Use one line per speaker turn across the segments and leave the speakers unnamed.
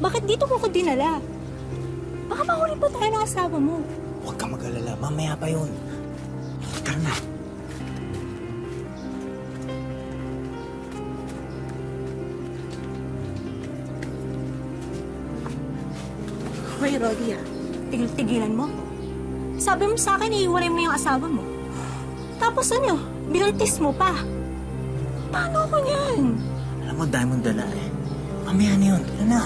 Bakit dito mo ko dinala? Baka mahuli pa tayo ng asawa mo.
Huwag kang mag-alala. Mamaya pa yun. Tara na.
Hoy, Roddy, tigil-tigilan mo. Sabi mo sa akin, iiwalay mo yung asawa mo. Tapos ano, binuntis mo pa. Paano ko yan?
Alam mo, Diamond dala eh. Mamaya na yun. Ano na?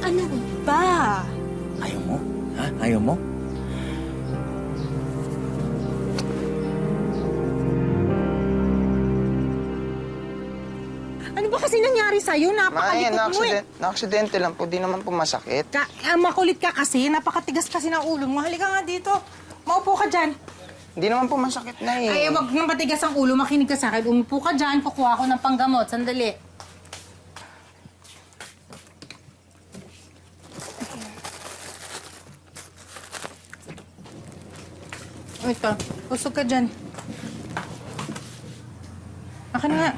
Ano ba?
Ayaw mo? Ha? Ayaw mo?
Ano ba kasi nangyari sa'yo? Napakalikot mo eh.
Na-aksidente lang po. Di naman po masakit.
Makulit ka kasi. Napakatigas kasi ng ulo mo. Halika nga dito. Maupo ka dyan.
Hindi naman po masakit na eh.
Ay, wag nang matigas ang ulo. Makinig ka sa akin. Umupo ka dyan. Kukuha ko ng panggamot. Sandali. Ito. Usog ka dyan. Akin nga.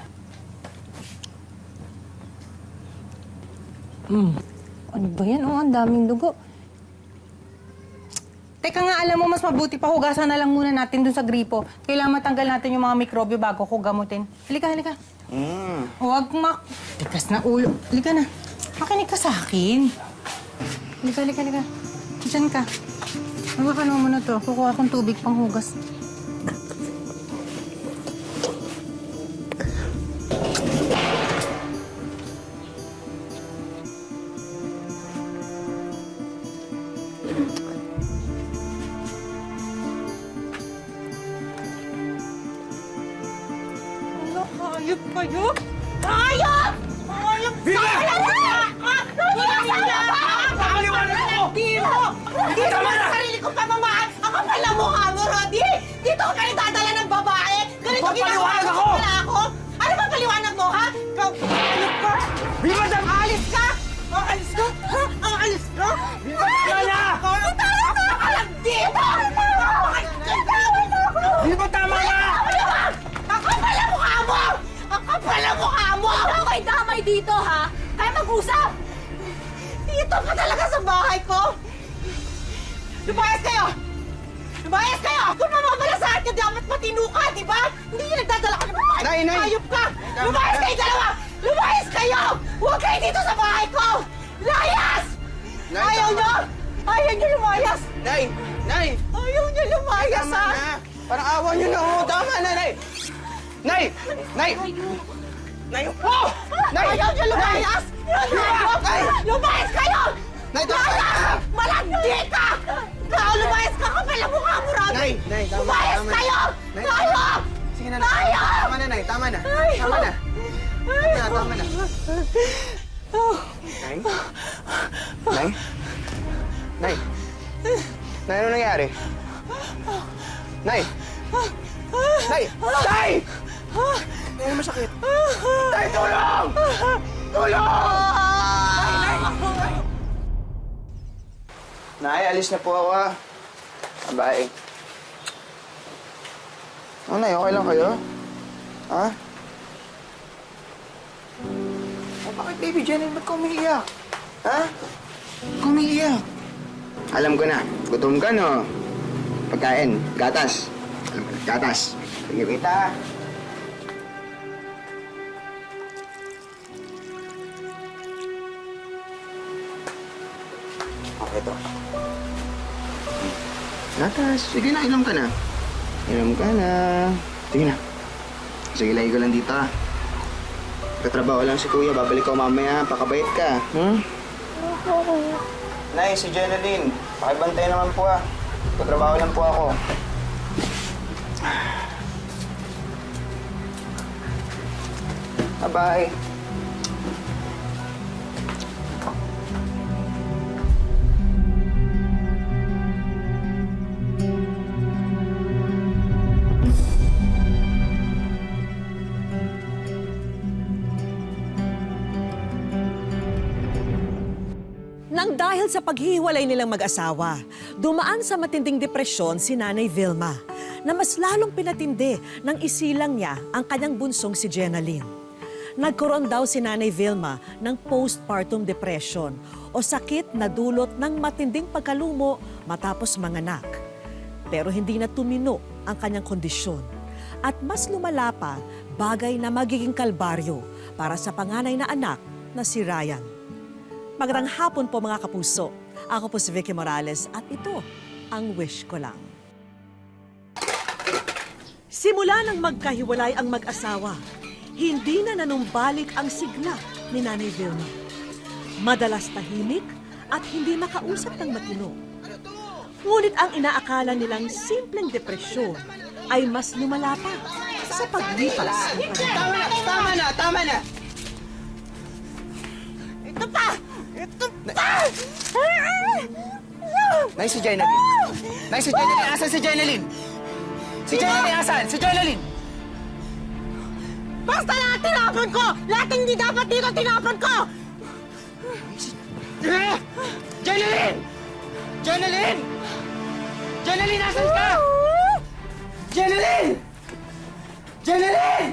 Ano ba yan? Oh, ang daming dugo. Teka nga, alam mo, mas mabuti pa hugasan na lang muna natin dun sa gripo. Kailangan matanggal natin yung mga mikrobyo bago ko gamutin. Halika, halika. Huwag tigas na ulo. Halika na. Makinig ka sa akin. Halika, halika, halika. Diyan ka. Hawakan mo muna to. Kukuha akong tubig pang hugas. Hayop kayo? Hayop! Hayop!
Viva!
Pakaliwanan ko! Dito! Dito mo sa sarili kong pamamahal! Ang kapal na mukha mo, Roddy! Dito ka nagdadala ng babae! Ganito ginagawa mo sa pala ako! Ano ba paliwanag mo, ha? Hayop ka!
Viva Dam!
Aalis ka! Aalis ka? Ha? Aalis ka?
Viva Dam!
Tama ka lang dito!
Viva, tama na!
Ang kapal na mukha mo! Ang kapal na mukha mo! Ikaw ay damay dito, ha? Kaya mag-usap! Dito ka talaga sa bahay ko! Lumayas kayo! Lumayas kayo! Kung mamamalasahan ka, dapat matino ka, di ba? Hindi yung nagdadala ka ng babae!
Nay, nay!
Hayop ka! Lumayas kayo dalawa! Lumayas kayo! Huwag kayo dito sa bahay ko! Layas!
Nay,
Ayaw
tama.
nyo! Ayaw nyo lumayas!
Nay! Nay!
Ayaw nyo lumayas,
Tama
ha?
na! Parang awa niyo na ho! Tama na, Nay! Nay! Nay! Nay! Oh! Nay!
Ayaw nyo lumayas!
Nay!
Lumayas kayo!
Nay, tama na!
Malandi ka! Lumayas ka kapal ang mukha mo, Roddy!
Nay! Nay, tama na!
Lumayas
Tama na!
kayo!
Nay,
Hayop!
Sige na, Nay!
Hayop!
Tama na, Nay! Tama na!
Hayop!
Tama na! Tama na! Nay? Nay? Nay? Nay, ano nangyari? Nay! Nay! Nay! Nay, ano masakit? Nay, tulong! Tulong! Nay, alis na po ako, ha? Bye. Oh, Nay, okay lang kayo? Ha? Oh, bakit, baby Jenny? Ba't ka umiiyak? Ha? Ba't ka umiiyak? Alam ko na. Gutom ka, no? Pagkain. Gatas. Alam ko na. Gatas. Sige, kita. Okay, ito. Gatas. Sige na, inom ka na. Inom ka na. Sige na. Sige, lagi ko lang dito, ha? Katrabaho lang si Kuya. Babalik ko mamaya. Pakabait ka. Nay, si Jeneline. Pakibantay naman po, ha? Katrabaho lang po ako. Bye-bye.
Nang dahil sa paghihiwalay nilang mag-asawa, dumaan sa matinding depresyon si Nanay Vilma na mas lalong pinatindi nang isilang niya ang kanyang bunsong si Jenaline. Nagkaroon daw si Nanay Vilma ng postpartum depression o sakit na dulot ng matinding pagkalumo matapos manganak. Pero hindi na tumino ang kanyang kondisyon. At mas lumala pa, bagay na magiging kalbaryo para sa panganay na anak na si Ryan. Magandang hapon po mga kapuso. Ako po si Vicky Morales at ito ang Wish Ko Lang. Simula nang magkahiwalay ang mag-asawa, hindi na nanumbalik ang sigla ni Nanay Vilma. Madalas tahimik at hindi makausap ng matino. Ngunit ang inaakala nilang simpleng depresyon ay mas lumala pa sa paglipas ng panahon.
Tama na! Nay, si Jeneline! Nay, si Jeneline! Asan si Jeneline? Si Jeneline, asan? Si Jeneline!
Basta lahat tinapon ko! Lahat hindi dapat dito tinapon ko!
Jeneline! Jeneline! Jeneline, asan ka? Jeneline! Jeneline!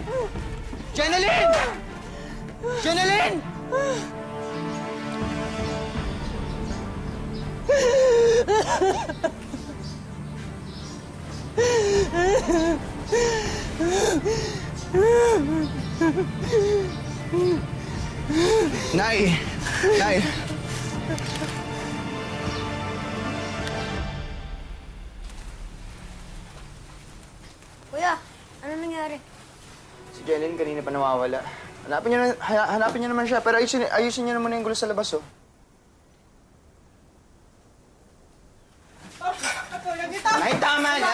Jeneline! Jeneline! Nay! Nay!
Kuya, ano nangyari?
Si Jeneline kanina pa nawawala. Hanapin niyo naman siya, pero ayusin niyo naman yung gulo sa labas, oh. Nay, tama na!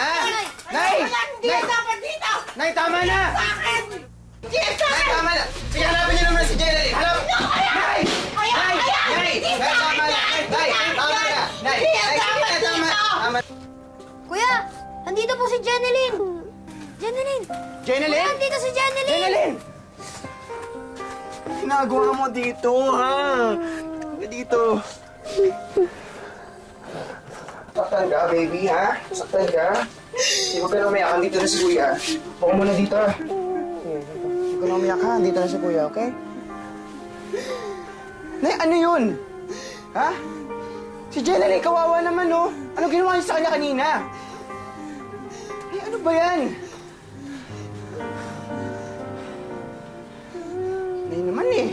Nay!
Hindi dapat dito!
Nay, tama na!
Hindi
Nay, tama na! Sige, hanapin niyo naman si Jeneline! Hanap! Nay! Nay! Nay! Nay, tama na! Nay! Tama na! Nay! Nay, sige, tama! Tama!
Kuya, nandito po si Jeneline. Jeneline!
Jeneline?
Kuya, nandito si Jeneline!
Jeneline! Ginagawa mo dito, ha? Huwag dito. Saktan ka, baby, ha? Saktan ka? Sige, huwag ka na umiyak. Andito na si Kuya. Huwag mo na dito, ha? Sige, huwag ka na umiyak, ha? Andito na si Kuya, okay? Nay, ano yun? Ha? Si Jeneline, kawawa naman, no? Ano ginawa niyo sa kanya kanina? Ay, ano ba yan? Nay naman, eh.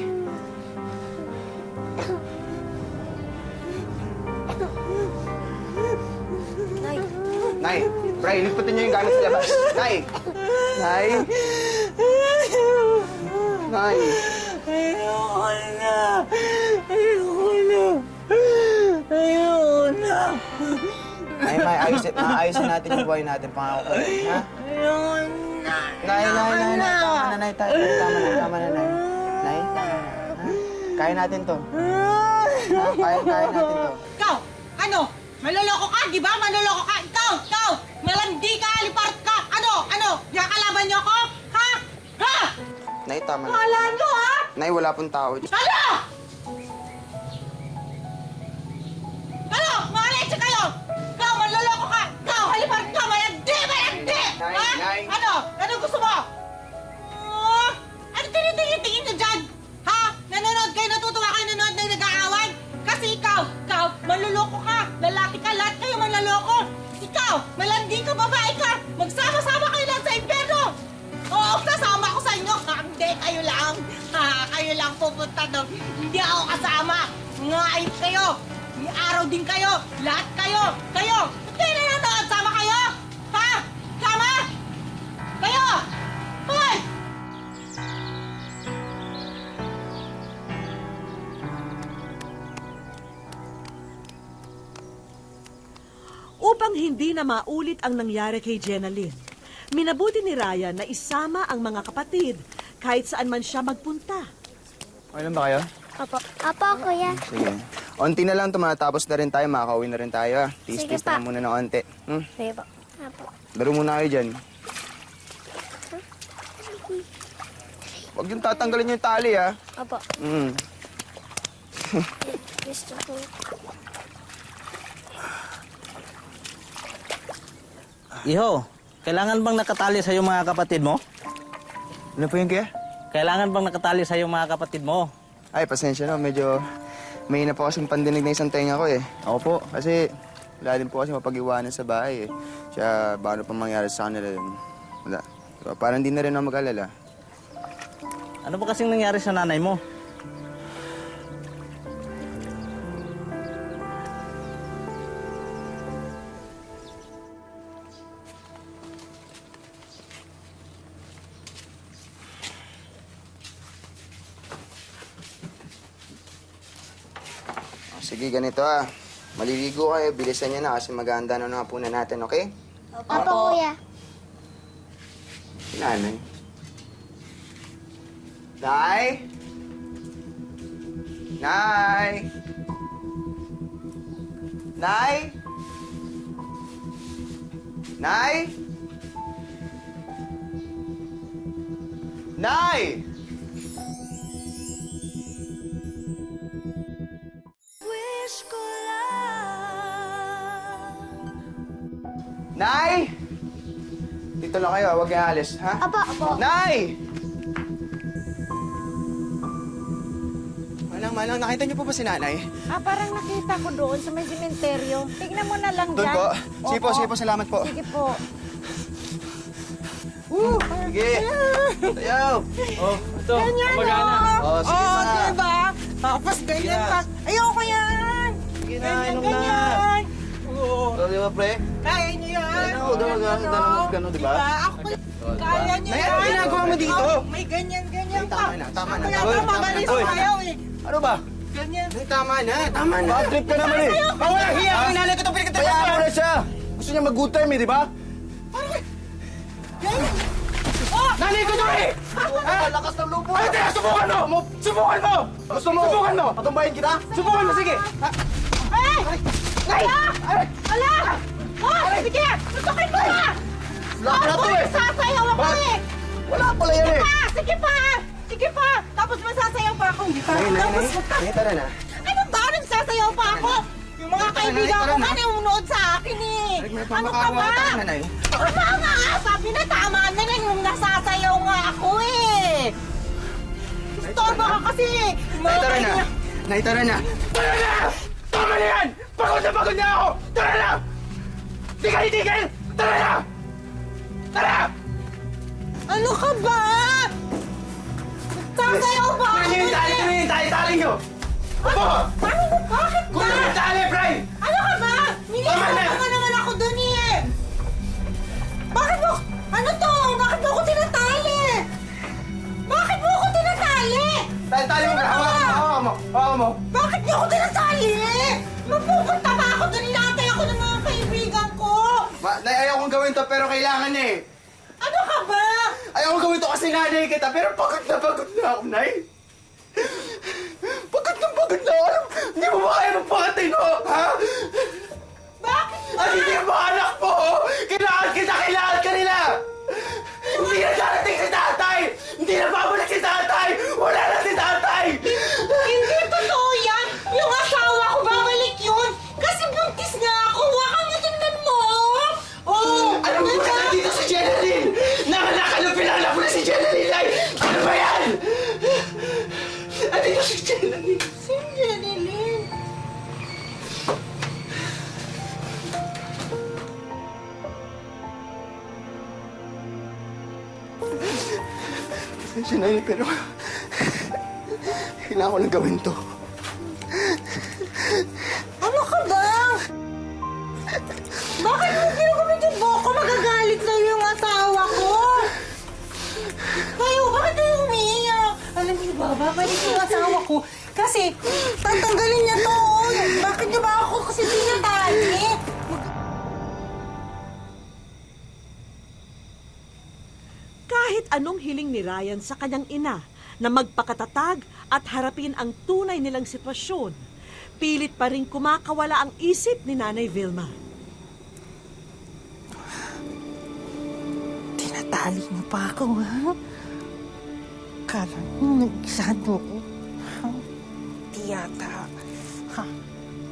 Nay,
Nay, Bray, liputin niyo yung gamit sa labas. Nay! Nay! Nay!
Ayoko na! Ayoko na! Ayoko na!
Nay, maayusin natin yung buhay natin. Pangako ko. Ha?
Ayoko na!
Nay, Tama na, Nay. Tama na, Nay. Nay, ha? Kaya natin to. Ha? Kaya natin to.
Ikaw! Ano? Maloloko ka, di ba? Maloloko ka! Ikaw! Malandi ka! Lipart ka! Ano? Nakakalaban niyo ako? Ha? Ha?
Nay, tama na.
Kala niyo, ha?
Nay, wala pong tao.
Ano? Ano? Mga leche kayo! Ikaw, manloloko ka! Ikaw, halipart ka! Malandi!
Nay,
Ha?
Nay.
Ano gusto mo? Ano tinitingin niyo dyan? Ha? Nanonood kayo, natutuwa kayo, nanonood na nag-aaway? Kasi ikaw, manloloko ka! Lalaki ka, lahat kayo manloloko! Ikaw, malandi ka, babae ka! Magsama-sama kayo lang sa impyerno! Oo, kasama ako sa inyo! Hindi, kayo lang! Ha, kayo lang pupunta doon! Hindi ako kasama! Mga ayos kayo! May araw din kayo! Lahat kayo! Kayo! Hindi na nanonood! Sama kayo! Ha? Sama! Kayo! Hoy!
Upang hindi na maulit ang nangyari kay Jeneline, minabuti ni Ryan na isama ang mga kapatid kahit saan man siya magpunta.
Okay lang ba kayo?
Apo, kuya.
Sige. Onti na lang, tumatapos na rin tayo. Makakauwi na rin tayo, ha?
Sige
Tis-tis
pa.
na muna ng onti.
Sige po. Apo.
Laro muna kayo dyan. Huwag yung tatanggalin yung tali, ha?
Apo. Gusto ko.
Iho, kailangan bang nakatali sa mga kapatid mo?
Ano po yun, kaya?
kailangan bang nakatali sa'yo mga kapatid mo?
Ay, pasensya na. Medyo may na po kasing pandinig na isang tenga ko eh. Ako po, kasi wala din po kasi mapag-iwanan sa bahay eh. Kaya paano pa mangyari sa kanila yun? Wala. Diba? Parang hindi na rin ako mag-alala.
Ano ba kasing nangyari sa nanay mo?
Sige, ganito ah. Maliligo kayo, bilisan niya na kasi maganda na ng hapunan natin, okay?
Opo, kuya.
Si nanay. Nay? Nay? Nay? Nay? Nay? Nay? Dito lang kayo, huwag kayong alis, ha?
Opo.
Nay! Manang, nakita niyo po ba si nanay?
Parang nakita ko doon sa may sementeryo. Tignan mo na lang
Doon
dyan.
po. Sige po, salamat po.
Sige po.
Sige. Tayo.
Oh, ito.
Ganyan,
Magana.
Oh, sige pa.
diba? Tapos ganyan pa. Ayoko yan!
Sige na,
Ganyan,
inom na.
ganyan! Oo.
Oh, di ba, pre?
Kaya niyo yan!
Ano, gano'n, di ba?
Ako, kaya niyo
Nay,
yan!
ano ginagawa mo dito?
May ganyan-ganyan pa.
Tama na.
Kaya
Uy,
ka magalis
uy.
ayaw eh.
Ano ba?
Ganyan.
Ay, tama na. Bad trip ka naman eh. Wala hiya ka, nanay ko itong pinagkatawa. Kaya mo na siya. Gusto niya mag-good time eh, di ba? Nanay ko to eh! Lakas ng lupo. Ay, teka, subukan mo! Subukan mo! Gusto mo? Subukan mo! Patumbayin kita? Subukan mo, sige!
Ay! Ay! Ala! Oh, sige! Tutukin mo na!
Wala pala to eh!
Sasayaw ako eh!
Wala pala yan eh!
Sige pa! Sige pa! Tapos masasayaw pa ako. Hindi pa. Tapos
Tara na.
ano ba? Nagsasayaw pa ako? Yung mga kaibigan ko nga nanonood sa akin eh. Ano ka ba? Tama nga! Sabi na tama na lang yung nasasayaw nga ako eh. Istorbo ka kasi. Yung mga
Tara na!
kaibigan-
Nay, tara na! Tara na! Tama na yan! Pagod na ako! Tara na! Tigil! Tara na! Tara!
Ano ka ba? Sasayaw ba ako?
Tali nyo! Opo!
Ano ba? Bakit ba?
Kunin yung tali, Bray!
Ano ka ba?
Tama na!
Minilisan mo naman ako dun eh! Bakit mo? Ano to? Bakit mo ako tinatali? Bakit mo ako tinatali?
Tali mo, Bray! Hawakan mo!
Bakit niyo ako tinatali? Mapupunta ba ako dun? Inatay ako ng mga kaibigan ko!
Nay, ayaw kong gawin to, pero kailangan eh!
Ano ka ba?
Ayaw kong gawin to kasi nanay kita, pero pagod na ako, Nay! Pagod na ako! Hindi mo ba kaya magpakatay, no? Ha?
Bakit?
At hindi yung mga anak mo! Kailangan ka nila! Hindi na darating si tatay! Hindi na babalik si tatay! Wala na si tatay!
Hindi totoo yan! Yung asawa ko, babalik yun! Kasi buntis nga ako! Huwag mo tingnan mo! Oh!
Alam mo ba nandito si Jeneline? Pinanganak mo na si Jeneline! Ay! Ano ba yan? Andito si Jeneline!
Si Jeneline!
Pasensya na yun, pero... Kailangan ko lang gawin to.
Ano ka ba? Bakit mo ginagawin yung buhok ko? Magagalit sa'yo yung asawa ko! Kayo, bakit kayo umiiyak? Alam niyo ba, babalik yung asawa ko. Kasi, tatanggalin niya to. Bakit niyo ba ako kasi tinatali?
Kahit anong hiling ni Ryan sa kanyang ina na magpakatatag at harapin ang tunay nilang sitwasyon, pilit pa rin kumakawala ang isip ni Nanay Vilma.
Tinatali niyo pa ako, ha? Kala niyo nag-isado ko. Ha? Di yata. Ha?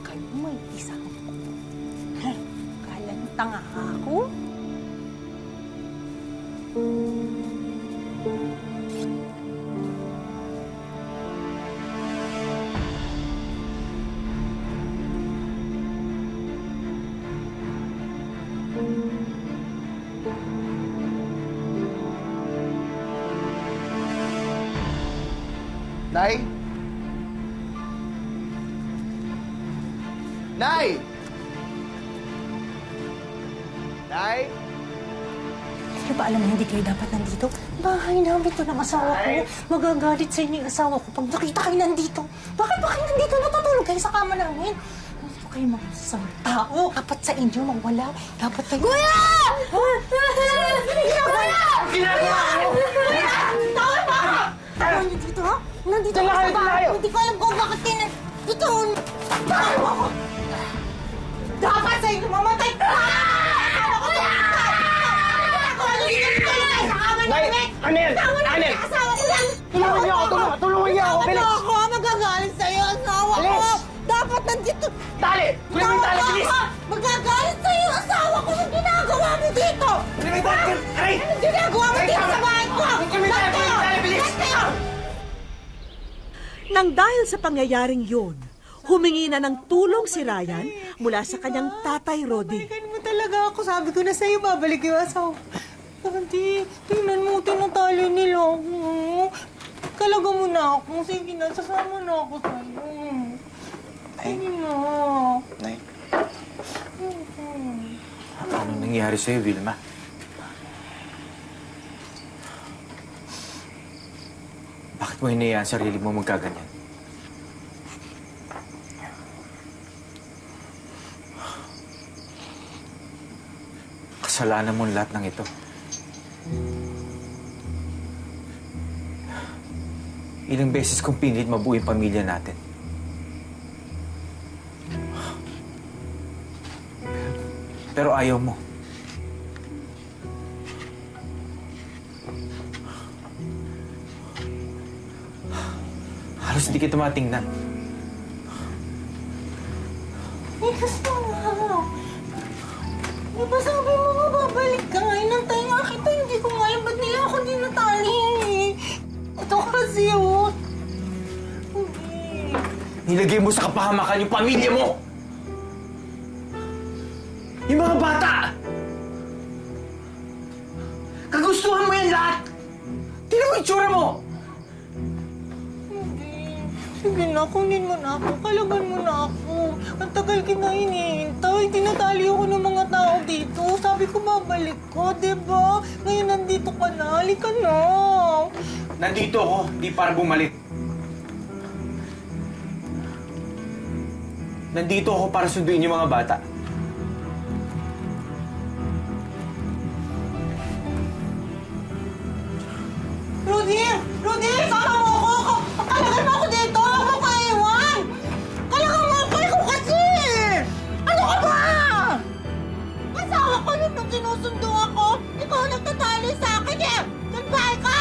Kayo may isang ko. Ha? Kala niyo tanga ako?
Nay? Nay! Nay?
Hindi ba alam na hindi kayo dapat nandito? Bahay namin to ng asawa ko. Magagalit sa inyo yung asawa ko pag nakita kayo nandito. Bakit ba kayo nandito? Natutulog kayo sa kama namin. Hindi kayo mga masasamang tao. Dapat sa inyo mawala. Dapat kayo... Kuya!
Ginagawa mo!
Tawa ba ka? Nandito ha? Nandito
Dala
ka
kayo,
sa
dala
bahay.
kayo.
Hindi ko alam kung bakit kayo nandito. Tawa mo ako! Dapat sa inyo mamatay ka! Asawa ko sa
Nay! Ano yan? Ano yan?
asawa ko lang!
Tulungan niyo ako! Tulungan niyo ako! Bilis!
Ako, magagalit sa'yo, asawa ko!
Bilis!
Dapat nandito!
Tali! Kunin mo yung tali! Bilis!
Magagalit sa'yo, asawa ko! Anong ginagawa mo dito?
Kunin mo yung tali! Aray!
Anong ginagawa mo dito sa bahay ko?
Kunin mo yung tali! Kunin mo yung tali! Bilis!
Lahat kayo!
Nang dahil sa pangyayaring yun, humingi na ng tulong si Ryan mula sa kanyang tatay Rodi.
Balikan mo talaga ako. Sabi ko na sa'yo, babalik yung asawa. Hindi, tingnan mo, tinatali nila ako. Kalaga mo na ako. Sige na, sasama na ako sa'yo. Sige na.
Nay. Anong nangyari sa'yo, Vilma? Bakit mo hinayaan sarili mo magkaganyan? Kasalanan mo lahat ng ito. Ilang beses kong pinilit mabuo yung pamilya natin. Pero ayaw mo. Halos hindi kita matingnan.
Ikas mo na. Di ba sabi mo mababalik ka nga? Inantay nga kita. Hindi ko nga yung ba't nila ako dinatali. Ito kasi yun.
Nilagay mo sa kapahamakan yung pamilya mo! Yung mga bata! Kagustuhan mo yan lahat! Tingnan mo yung itsura mo!
Sige na, kunin mo na ako. Kalaban mo na ako. Ang tagal kita hinihintay. Tinatali ako ng mga tao dito. Sabi ko babalik ko, diba? Ngayon nandito ka na. Halika na.
Nandito ako, di para bumalik. Nandito ako para sunduin yung mga bata.
Rudy! Rudy! Sama mo ako! Kalagan mo ako dito! Huwag mo ko iwan! Kalagan mo ako! Ikaw kasi! Ano ka ba? Asawa ko yun nung sinusundo ako. Ikaw ang nagtatali sa akin eh! Nagbahay ka!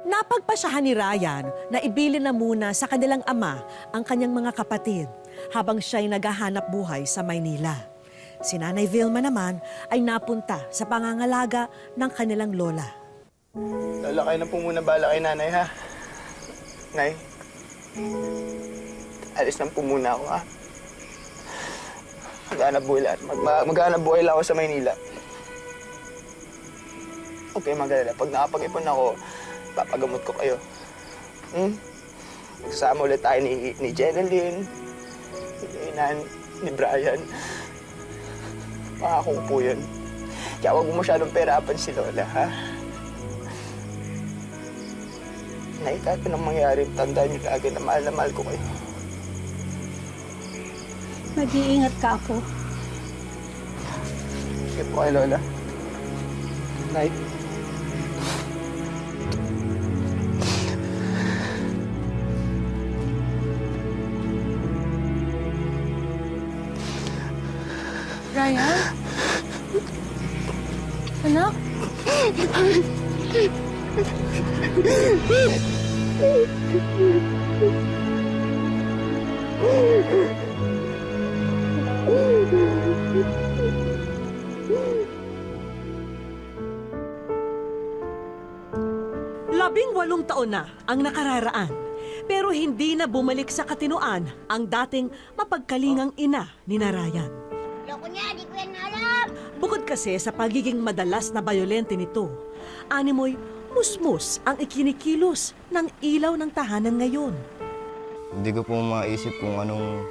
Napagpasyahan ni Ryan na ibilin na muna sa kanilang ama ang kanyang mga kapatid habang siya'y naghahanap buhay sa Maynila. Si Nanay Vilma naman ay napunta sa pangangalaga ng kanilang lola.
Lola, kayo na po muna bala kay nanay, ha? Nay? Alis lang po muna ako, ha? Maghanap buhay lang. Maghanap buhay lang ako sa Maynila. Okay, magalala. Pag nakapag-ipon ako, papagamot ko kayo. Magsasama ulit tayo ni Jeneline, ni Inan, ni Brian. Pangako ko po yun. Kaya huwag mo masyadong perapan si Lola, ha? Nay, kahit anong mangyari, tandaan niyo lagi na mahal ko kayo.
Mag-iingat ka ako.
Sige po kayo, Lola. Night.
Ryan? Anak?
Labing-8 taon na ang nakararaan, pero hindi na bumalik sa katinoan ang dating mapagkalingang ina ni Ryan.
Loko niya, di ko yan alam.
Bukod kasi sa pagiging madalas na bayolente nito, animoy musmus ang ikinikilos ng ilaw ng tahanan ngayon.
Hindi ko po maisip kung anong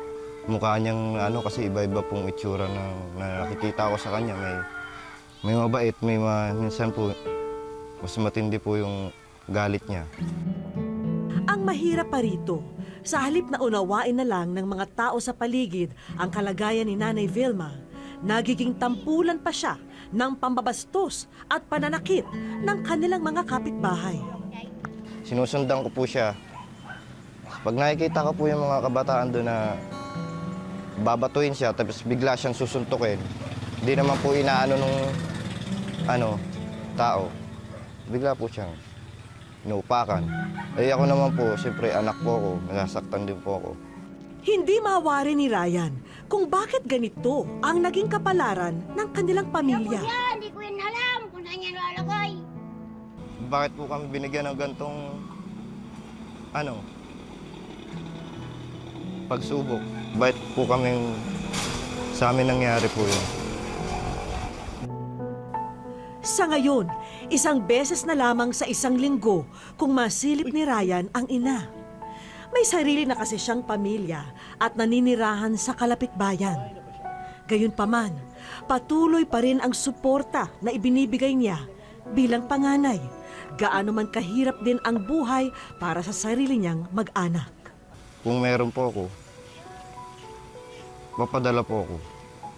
mukha niyang kasi iba-iba pong itsura na nakikita ko sa kanya. May mabait, minsan po mas matindi po yung galit niya.
Ang mahirap pa rito, sa halip na unawain na lang ng mga tao sa paligid ang kalagayan ni Nanay Vilma, nagiging tampulan pa siya ng pambabastos at pananakit ng kanilang mga kapitbahay.
Sinusundan ko po siya. Pag nakikita ko po yung mga kabataan doon na babatuin siya tapos bigla siyang susuntukin, hindi naman po inaano nung tao. Bigla po siyang inuupakan. Ako naman po, siyempre anak po ako, nasasaktan din po ako.
Hindi mawari ni Ryan kung bakit ganito ang naging kapalaran ng kanilang pamilya.
Hindi ko yun alam kung saan yan lalagay.
Bakit po kami binigyan ng gantong pagsubok? Bakit po kaming sa amin nangyari po yun?
Sa ngayon, isang beses na lamang sa isang linggo kung masilip ni Ryan ang ina. May sarili na kasi siyang pamilya at naninirahan sa kalapitbayan. Gayunpaman, patuloy pa rin ang suporta na ibinibigay niya bilang panganay. Gaano man kahirap din ang buhay para sa sarili niyang mag-anak.
Kung meron po ako, papadala po ako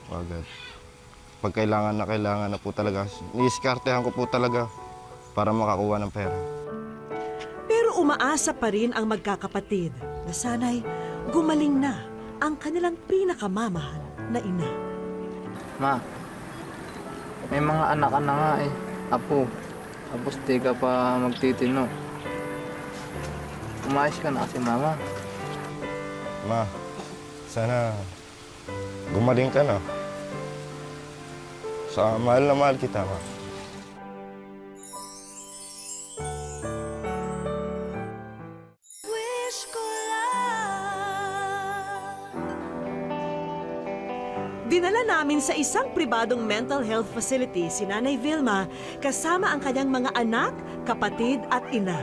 agad. Pag kailangan na po talaga, niiskartehan ko po talaga para makakuha ng pera.
Pero umaasa pa rin ang magkakapatid na sana'y gumaling na ang kanilang pinakamamahal na ina.
Ma, may mga anak ka na nga eh. Apo, tapos di ka pa magtitino. Umayos ka na kasi mama.
Ma, sana gumaling ka na. Sa mahal na mahal kita, ma. Dinala namin sa isang pribadong mental health facility si Nanay Vilma kasama ang kanyang mga anak, kapatid at ina.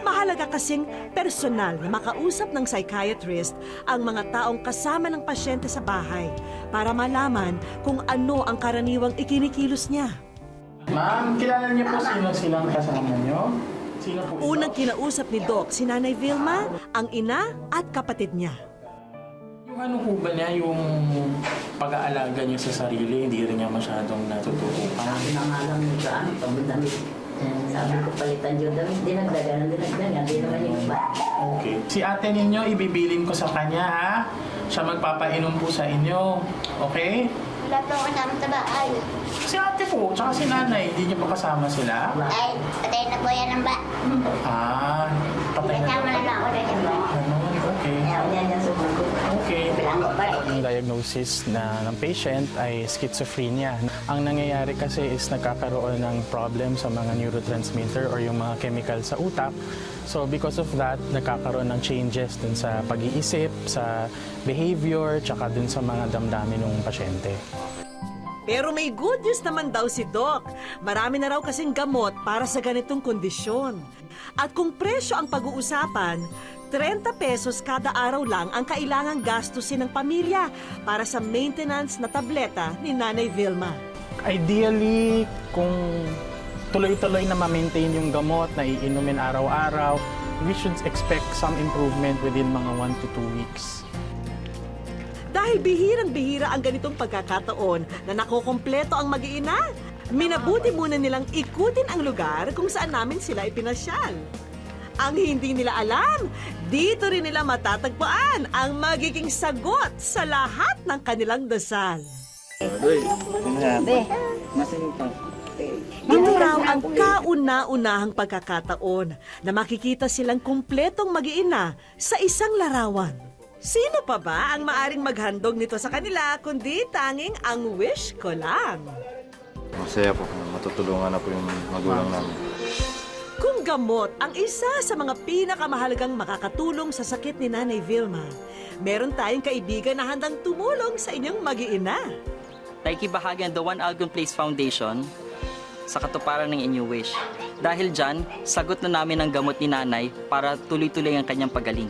Mahalaga kasing personal na makausap ng psychiatrist ang mga taong kasama ng pasyente sa bahay para malaman kung ano ang karaniwang ikinikilos niya.
Ma'am, kilala niyo po sino silang kasama niyo? Sino po ito?
Unang kinausap ni Doc si Nanay Vilma, ang ina at kapatid niya.
Yung ano po ba niya, yung pag-aalaga niyo sa sarili, hindi rin niya masyadong natututukan?
Sabi na nga lang nito, pagdamit. Sabi ko palitan yung damit, dinagdagan, di naman yung iba.
Okay. Si ate ninyo, ibibilin ko sa kanya, ha? Siya magpapainom po sa inyo. Okay?
Wala po ako namin sa bahay.
Si ate po, tsaka si nanay, hindi niyo pa kasama sila?
Ay, patay na po yan ang ba?
Ah, patay na.
Kasama na lang ako na yan ba?
Ganun, okay.
Ayaw niya niya sumagot.
Okay.
Bilang ko pa rin.
Ang diagnosis ng patient ay schizophrenia. Ang nangyayari kasi is nagkakaroon ng problem sa mga neurotransmitter or yung mga chemical sa utak. So because of that, nagkakaroon ng changes dun sa pag-iisip, sa behavior, tsaka dun sa mga damdamin ng pasyente.
Pero may good news naman daw si Doc. Marami na raw kasing gamot para sa ganitong kondisyon. At kung presyo ang pag-uusapan, 30 pesos kada araw lang ang kailangang gastusin ng pamilya para sa maintenance na tableta ni Nanay Vilma.
Ideally, kung tuloy-tuloy na ma-maintain yung gamot na iinumin araw-araw, we should expect some improvement within mga 1 to 2 weeks.
Dahil bihirang-bihira ang ganitong pagkakataon na nakokompleto ang mag-iina, minabuti muna nilang ikutin ang lugar kung saan namin sila ipinasyal. Ang hindi nila alam, dito rin nila matatagpuan ang magiging sagot sa lahat ng kanilang dasal. Ito raw ang kauna-unahang pagkakataon na makikita silang kumpletong mag-iina sa isang larawan. Sino pa ba ang maaring maghandog nito sa kanila kundi tanging ang wish ko lang?
Masaya po, matutulungan na po yung magulang namin.
Kung gamot ang isa sa mga pinakamahalagang makakatulong sa sakit ni Nanay Vilma, meron tayong kaibigan na handang tumulong sa inyong mag-iina.
nakikibahagi ang The One Algon Place Foundation sa katuparan ng inyong wish. Dahil dyan, sagot na namin ang gamot ni nanay para tuloy-tuloy ang kanyang pagaling.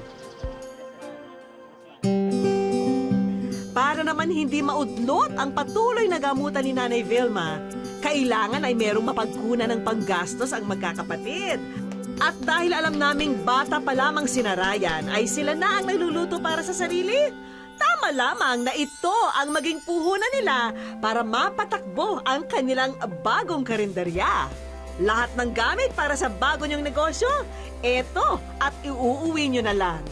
Para naman hindi maudlot ang patuloy na gamutan ni Nanay Vilma, kailangan ay merong mapagkunan ng panggastos ang magkakapatid. At dahil alam naming bata pa lamang si Narayan, ay sila na ang nagluluto para sa sarili. Tama lamang na ito ang maging puhunan nila para mapatakbo ang kanilang bagong karinderya. Lahat ng gamit para sa bago niyong negosyo, eto at iuuwi niyo na lang.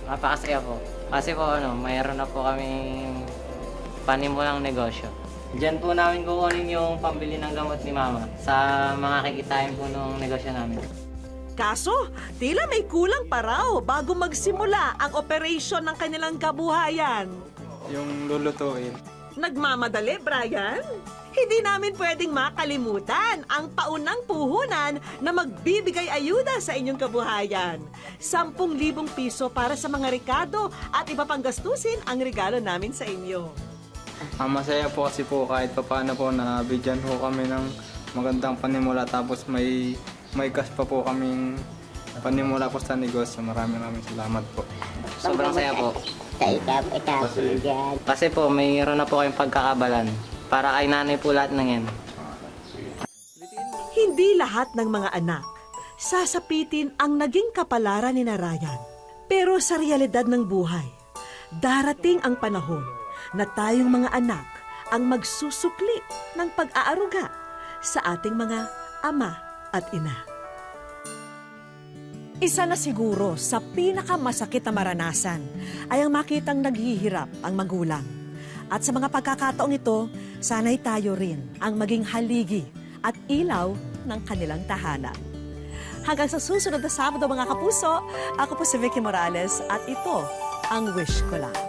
Napakasaya po. Kasi po mayroon na po kaming panimulang negosyo. Diyan po namin kukunin yung pambili ng gamot ni Mama sa mga kikitain po ng negosyo namin.
Kaso, tila may kulang pa raw bago magsimula ang operasyon ng kanilang kabuhayan.
Yung lulutuin.
Nagmamadali, Brian? Hindi namin pwedeng makalimutan ang paunang puhunan na magbibigay ayuda sa inyong kabuhayan. 10,000 piso para sa mga rekado at iba pang gastusin ang regalo namin sa inyo.
Ang masaya po kasi po kahit papaano po na bigyan po kami ng magandang panimula tapos may cash pa po kaming panimula po sa negosyo. Maraming salamat po.
Sobrang saya po. Kasi po mayroon na po kayong pagkakabalan. Para kay nanay po lahat ng yan.
Hindi lahat ng mga anak sasapitin ang naging kapalaran ni Narayan. Pero sa realidad ng buhay, darating ang panahon na tayong mga anak ang magsusukli ng pag-aaruga sa ating mga ama at ina. Isa na siguro sa pinakamasakit na maranasan ay ang makitang naghihirap ang magulang. At sa mga pagkakataong ito, sana'y tayo rin ang maging haligi at ilaw ng kanilang tahanan. Hanggang sa susunod na Sabado mga kapuso, ako po si Vicky Morales at ito ang Wish Ko Lang.